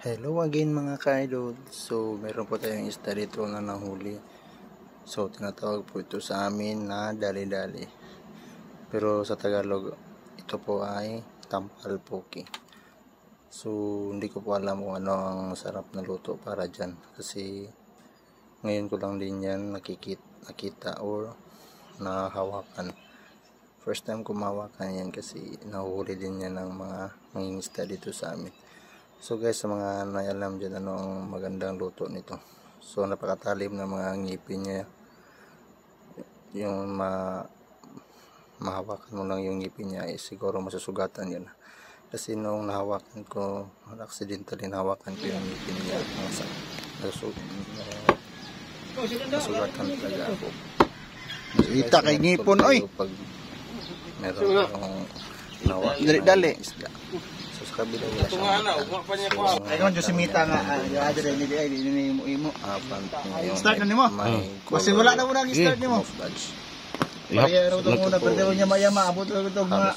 Hello again mga ka-idol. So meron po tayong isda dito na nahuli. So tinatawag po ito sa amin na dali-dali. Pero sa Tagalog ito po ay tampal poki. So hindi ko po alam kung ano ang masarap na luto para dyan. Kasi ngayon ko lang din yan nakita or nahawakan. First time ko mahawakan yan kasi nahuhuli din yan ng mga mangingisda dito sa amin. So guys, sa mga naalam dyan ano ang magandang luto nito. So napakatalim na mga ngipin niya. Yung mahawakan mo lang yung ngipin niya siguro masusugatan yun. Kasi nung nahawakan ko, accidentally nahawakan ko yung ngipin niya. Nasugatan talaga ako. Ita kay ngipon oy. Pag meron akong nahawakan Dali-dali. isda. Sa kabila wala siyang Ay kon si Mita nga adre ni ay ni imo. Start na nimo. Kasi wala na muna start nimo. Ihap na muna pero nya maya maabot ito mga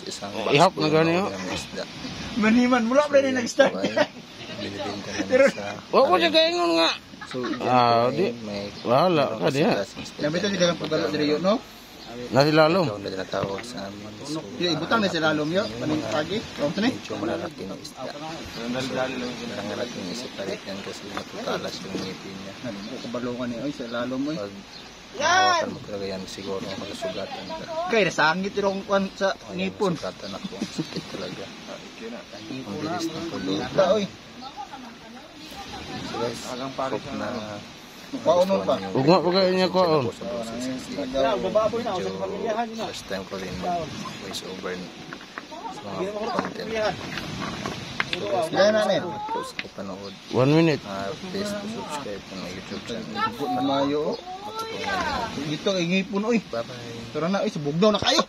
ihap na gani yo. Maniman mula pa ni nag-start. Pero Wa ko gaingon nga. Di wala ka diha. Nabito ni dagang pagdalo diri yo no. Nasilalom. ikaw na tinatawag sa amin. So, Ibutang na sila lomyo paning pagi. Kaunto ni. medyo malalaki ng isda. Kailangan natin isiparit yan kasi matutalas yung ngipin niya. Kabalungan ni oy sa lalom oy. Pag hawakan mo talaga yan siguro magasugatan ka. Kay nasangit irong kwan sa ngipon. Sugatan ako. Ang sakit talaga. Ang bilis ng tuloy. Ita oy. So guys, hope na Paunon pa. Ug nga pagay niya ko. first time ko rin mag-voice over sa mga content. So guys, Kaya na ni. post ko panood. 1 minute. Please to subscribe to my YouTube channel. Mayo. Matutulungan natin. Dito kay ngipon oy. Bye-bye. Pero na oy subugnaw na kayo.